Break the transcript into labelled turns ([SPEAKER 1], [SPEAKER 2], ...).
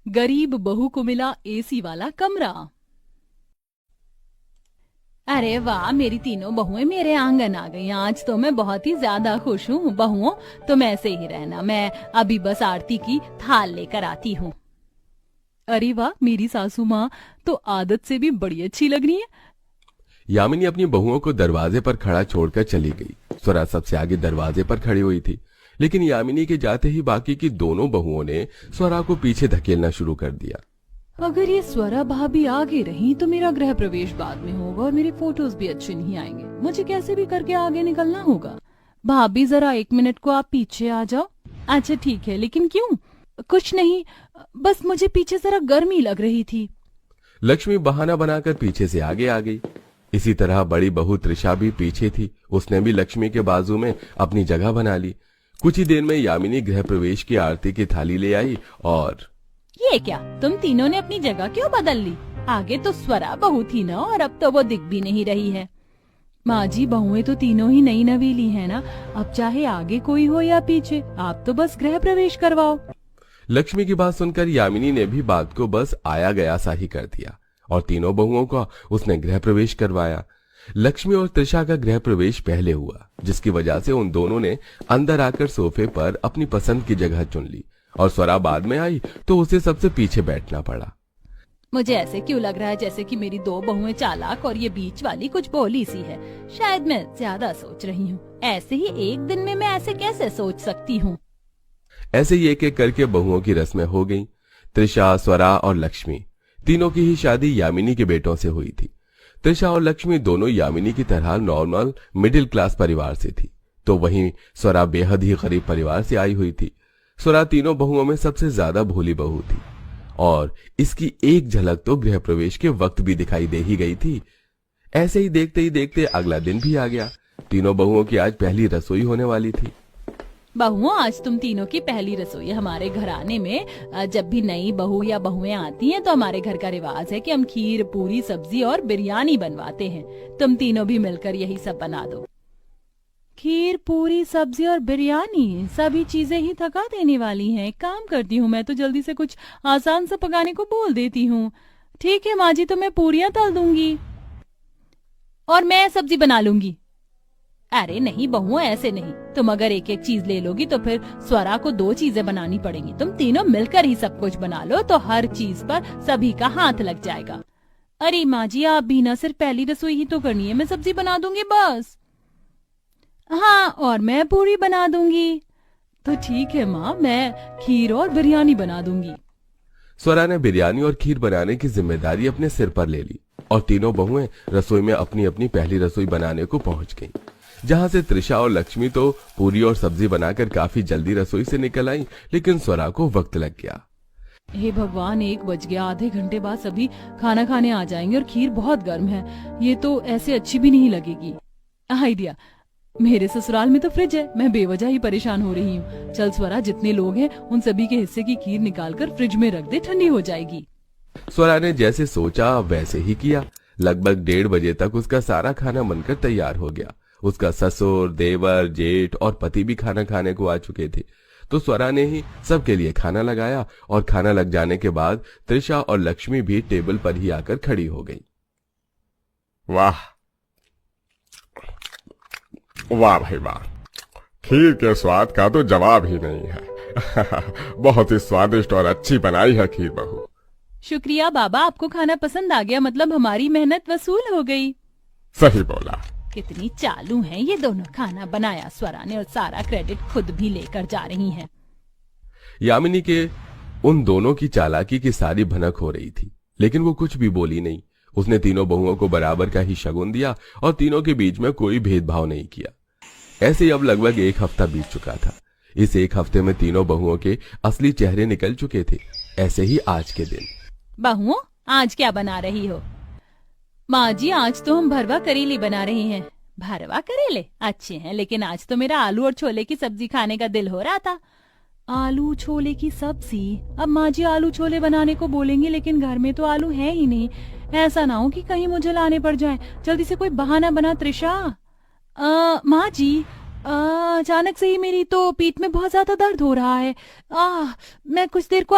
[SPEAKER 1] गरीब बहू को मिला एसी वाला कमरा। अरे वाह, मेरी तीनों बहुएं मेरे आंगन आ गई। आज तो मैं बहुत ही ज्यादा खुश हूँ। बहुओं, तुम ऐसे ही रहना, मैं अभी बस आरती की थाल लेकर आती हूँ। अरे वाह, मेरी सासू माँ तो आदत से भी बड़ी अच्छी लग रही है।
[SPEAKER 2] यामिनी अपनी बहुओं को दरवाजे पर खड़ा छोड़कर चली गई। स्वरा सबसे आगे दरवाजे पर खड़ी हुई थी, लेकिन यामिनी के जाते ही बाकी की दोनों बहुओं ने स्वरा को पीछे धकेलना शुरू कर दिया।
[SPEAKER 1] अगर ये स्वरा भाभी आगे रही तो मेरा गृह प्रवेश बाद में होगा और मेरे फोटोज भी अच्छे नहीं आएंगे। मुझे कैसे भी करके आगे निकलना होगा। भाभी जरा 1 मिनट को आप पीछे आ जाओ। अच्छा ठीक है, लेकिन क्यों? कुछ नहीं, बस मुझे पीछे जरा गर्मी लग रही थी।
[SPEAKER 2] लक्ष्मी बहाना बनाकर पीछे से आगे आ गई। इसी तरह बड़ी बहू त्रिशा भी पीछे थी। उसने भी लक्ष्मी के बाजू में अपनी जगह बना ली। कुछ ही देर में यामिनी गृह प्रवेश की आरती की थाली ले आई और
[SPEAKER 1] ये क्या, तुम तीनों ने अपनी जगह क्यों बदल ली? आगे तो स्वरा बहू थी ना, और अब तो वो दिख भी नहीं रही है। माँ जी, बहुएं तो तीनों ही नई नवेली है ना, अब चाहे आगे कोई हो या पीछे, आप तो बस गृह प्रवेश करवाओ।
[SPEAKER 2] लक्ष्मी की बात सुनकर यामिनी ने भी बात को बस आया गया सा ही कर दिया और तीनों बहुओं का उसने गृह प्रवेश करवाया। लक्ष्मी और त्रिशा का गृह प्रवेश पहले हुआ, जिसकी वजह से उन दोनों ने अंदर आकर सोफे पर अपनी पसंद की जगह चुन ली और स्वरा बाद में आई तो उसे सबसे पीछे बैठना पड़ा।
[SPEAKER 1] मुझे ऐसे क्यों लग रहा है जैसे कि मेरी दो बहुएं चालाक और ये बीच वाली कुछ भोली सी है। शायद मैं ज्यादा सोच रही हूँ। ऐसे ही एक दिन में मैं ऐसे कैसे सोच सकती हूँ?
[SPEAKER 2] ऐसे ही एक एक करके बहुओं की रस्में हो गईं। त्रिशा, स्वरा और लक्ष्मी तीनों की ही शादी यामिनी के बेटों से हुई थी। त्रिशा और लक्ष्मी दोनों यामिनी की तरह नॉर्मल मिडिल क्लास परिवार से थी, तो वहीं स्वरा बेहद ही गरीब परिवार से आई हुई थी। स्वरा तीनों बहुओं में सबसे ज्यादा भोली बहू थी और इसकी एक झलक तो गृह प्रवेश के वक्त भी दिखाई दे ही गई थी। ऐसे ही देखते अगला दिन भी आ गया। तीनों बहुओं की आज पहली रसोई होने वाली थी।
[SPEAKER 1] बहुओं, आज तुम तीनों की पहली रसोई हमारे घराने में। जब भी नई बहू या बहुएं आती हैं तो हमारे घर का रिवाज है कि हम खीर, पूरी, सब्जी और बिरयानी बनवाते हैं। तुम तीनों भी मिलकर यही सब बना दो। खीर, पूरी, सब्जी और बिरयानी, सभी चीजें ही थका देने वाली हैं। एक काम करती हूँ, मैं तो जल्दी से कुछ आसान सा पकाने को बोल देती हूँ। ठीक है माँ जी, तो मैं पूरियां तल दूंगी और मैं सब्जी बना लूंगी। अरे नहीं बहुओं, ऐसे नहीं। तुम अगर एक एक चीज ले लोगी तो फिर स्वरा को 2 चीजें बनानी पड़ेंगी। तुम तीनों मिलकर ही सब कुछ बना लो तो हर चीज पर सभी का हाथ लग जाएगा। अरे माँ जी, आप भी ना, सिर्फ पहली रसोई ही तो करनी है। मैं सब्जी बना दूंगी बस। हाँ, और मैं पूरी बना दूंगी। तो ठीक है माँ, मैं खीर और बिरयानी बना दूंगी।
[SPEAKER 2] स्वरा ने बिरयानी और खीर बनाने की जिम्मेदारी अपने सिर पर ले ली और तीनों बहुएं रसोई में अपनी अपनी पहली रसोई बनाने को पहुंच गईं। जहां से त्रिशा और लक्ष्मी तो पूरी और सब्जी बनाकर काफी जल्दी रसोई से निकल आई, लेकिन स्वरा को वक्त लग गया।
[SPEAKER 1] हे भगवान, 1 बज गया। आधे घंटे बाद सभी खाना खाने आ जाएंगे और खीर बहुत गर्म है। ये तो ऐसे अच्छी भी नहीं लगेगी। आइडिया, मेरे ससुराल में तो फ्रिज है। मैं बेवजह ही परेशान हो रही हूँ। चल स्वरा, जितने लोग हैं उन सभी के हिस्से की खीर निकालकर फ्रिज में रख दे, ठंडी हो जाएगी।
[SPEAKER 2] स्वरा ने जैसे सोचा वैसे ही किया। लगभग 1:30 बजे तक उसका सारा खाना बनकर तैयार हो गया। उसका ससुर, देवर, जेठ और पति भी खाना खाने को आ चुके थे, तो स्वरा ने ही सबके लिए खाना लगाया और खाना लग जाने के बाद त्रिशा और लक्ष्मी भी टेबल पर ही आकर खड़ी हो गई।
[SPEAKER 3] वाह वाह भाई वाह, खीर के स्वाद का तो जवाब ही नहीं है। बहुत ही स्वादिष्ट और अच्छी बनाई है खीर बहू।
[SPEAKER 1] शुक्रिया बाबा, आपको खाना पसंद आ गया, मतलब हमारी मेहनत वसूल हो गई।
[SPEAKER 3] सही बोला।
[SPEAKER 1] कितनी चालू हैं ये दोनों। खाना बनाया स्वरा ने और सारा क्रेडिट खुद भी लेकर जा रही हैं।
[SPEAKER 2] यामिनी के उन दोनों की चालाकी की सारी भनक हो रही थी, लेकिन वो कुछ भी बोली नहीं। उसने तीनों बहुओं को बराबर का ही शगुन दिया और तीनों के बीच में कोई भेदभाव नहीं किया। ऐसे ही अब लगभग 1 हफ्ता बीत चुका था। इस 1 हफ्ते में तीनों बहुओं के असली चेहरे निकल चुके थे। ऐसे ही आज के दिन।
[SPEAKER 1] बहुओं, आज क्या बना रही हो? माँ जी, आज तो हम भरवा करेले बना रहे हैं। भरवा करेले अच्छे हैं, लेकिन आज तो मेरा आलू और छोले की सब्जी खाने का दिल हो रहा था। आलू छोले की सब्जी? अब माँ जी आलू छोले बनाने को बोलेंगी, लेकिन घर में तो आलू है ही नहीं। ऐसा ना हो कि कहीं मुझे लाने पड़ जाए। जल्दी से कोई बहाना बना त्रिशा। माँ जी, अचानक से ही मेरी तो पीठ में बहुत ज्यादा दर्द हो रहा है। मैं कुछ देर को